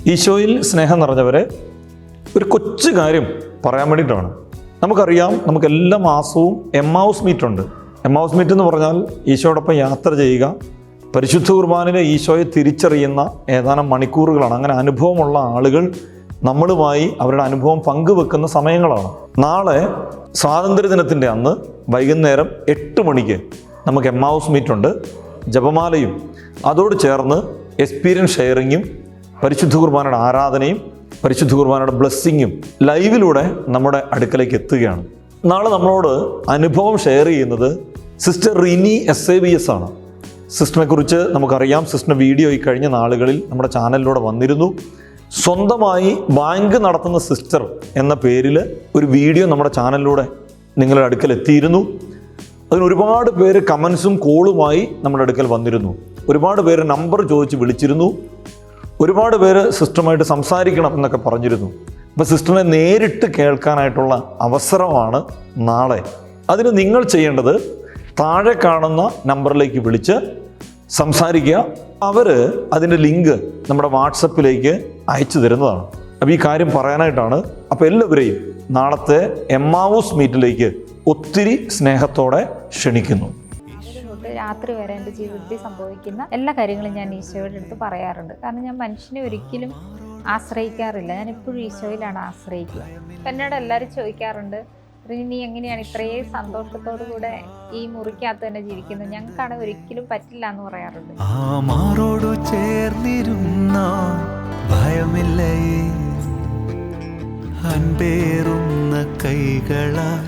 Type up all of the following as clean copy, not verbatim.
ഈശോയിൽ സ്നേഹം നിറഞ്ഞവരെ, ഒരു കൊച്ചു കാര്യം പറയാൻ വേണ്ടിയിട്ടാണ്. നമുക്കറിയാം, നമുക്ക് എല്ലാ മാസവും എമ്മാവുസ് മീറ്റ് ഉണ്ട്. എമ്മാവുസ് മീറ്റ് എന്ന് പറഞ്ഞാൽ ഈശോയോടൊപ്പം യാത്ര ചെയ്യുക, പരിശുദ്ധ കുർബാനയിലെ ഈശോയെ തിരിച്ചറിയുന്ന ഏതാനും മണിക്കൂറുകളാണ്. അങ്ങനെ അനുഭവമുള്ള ആളുകൾ നമ്മളുമായി അവരുടെ അനുഭവം പങ്കുവെക്കുന്ന സമയങ്ങളാണ്. നാളെ സ്വാതന്ത്ര്യദിനത്തിൻ്റെ അന്ന് വൈകുന്നേരം 8 മണിക്ക് നമുക്ക് എമ്മാവുസ് മീറ്റ് ഉണ്ട്. ജപമാലയും അതോട് ചേർന്ന് എക്സ്പീരിയൻസ് ഷെയറിങ്ങും പരിശുദ്ധ കുർബാനയുടെ ആരാധനയും പരിശുദ്ധ കുർബാനയുടെ ബ്ലെസ്സിങ്ങും ലൈവിലൂടെ നമ്മുടെ അടുക്കലേക്ക് എത്തുകയാണ്. നാളെ നമ്മളോട് അനുഭവം ഷെയർ ചെയ്യുന്നത് സിസ്റ്റർ റിനി SABS ആണ്. സിസ്റ്ററിനെ കുറിച്ച് നമുക്കറിയാം. സിസ്റ്ററിൻ്റെ വീഡിയോ ഈ കഴിഞ്ഞ നാളുകളിൽ നമ്മുടെ ചാനലിലൂടെ വന്നിരുന്നു. സ്വന്തമായി ബാങ്ക് നടത്തുന്ന സിസ്റ്റർ എന്ന പേരിൽ ഒരു വീഡിയോ നമ്മുടെ ചാനലിലൂടെ നിങ്ങളുടെ അടുക്കൽ എത്തിയിരുന്നു. അതിന് ഒരുപാട് പേര് കമൻസും കോളുമായി നമ്മുടെ അടുക്കൽ വന്നിരുന്നു. ഒരുപാട് പേര് നമ്പർ ചോദിച്ച് വിളിച്ചിരുന്നു. ഒരുപാട് പേര് സിസ്റ്ററുമായിട്ട് സംസാരിക്കണം എന്നൊക്കെ പറഞ്ഞിരുന്നു. അപ്പോൾ സിസ്റ്ററിനെ നേരിട്ട് കേൾക്കാനായിട്ടുള്ള അവസരമാണ് നാളെ. അതിന് നിങ്ങൾ ചെയ്യേണ്ടത് താഴെ കാണുന്ന നമ്പറിലേക്ക് വിളിച്ച് സംസാരിക്കുക. അവർ അതിൻ്റെ ലിങ്ക് നമ്മുടെ വാട്സപ്പിലേക്ക് അയച്ചു തരുന്നതാണ്. അപ്പോൾ ഈ കാര്യം പറയാനായിട്ടാണ്. അപ്പോൾ എല്ലാവരെയും നാളത്തെ എമ്മാവൂസ് മീറ്റിലേക്ക് ഒത്തിരി സ്നേഹത്തോടെ ക്ഷണിക്കുന്നു. രാത്രി വരെ എൻ്റെ ജീവിതത്തിൽ സംഭവിക്കുന്ന എല്ലാ കാര്യങ്ങളും ഞാൻ ഈശോയുടെ അടുത്ത് പറയാറുണ്ട്. കാരണം ഞാൻ മനുഷ്യനെ ഒരിക്കലും ആശ്രയിക്കാറില്ല. ഞാൻ എപ്പോഴും ഈശോയിലാണ് ആശ്രയിക്കുക. അപ്പം എന്നോട് എല്ലാവരും ചോദിക്കാറുണ്ട്, നീ എങ്ങനെയാണ് ഇത്രയും സന്തോഷത്തോടു കൂടെ ഈ മുറിക്കകത്ത് തന്നെ ജീവിക്കുന്നത്? ഞങ്ങൾക്കാണെങ്കിൽ ഒരിക്കലും പറ്റില്ല എന്ന് പറയാറുണ്ട്. മാറോടു ചേർന്നിരുന്ന ഭയമില്ലേ, അൻപേറുന്ന കൈകളാൽ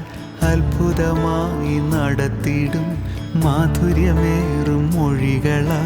അത്ഭുതമായി നടത്തിടും മാധുര്യമേറും മൊഴികളാൽ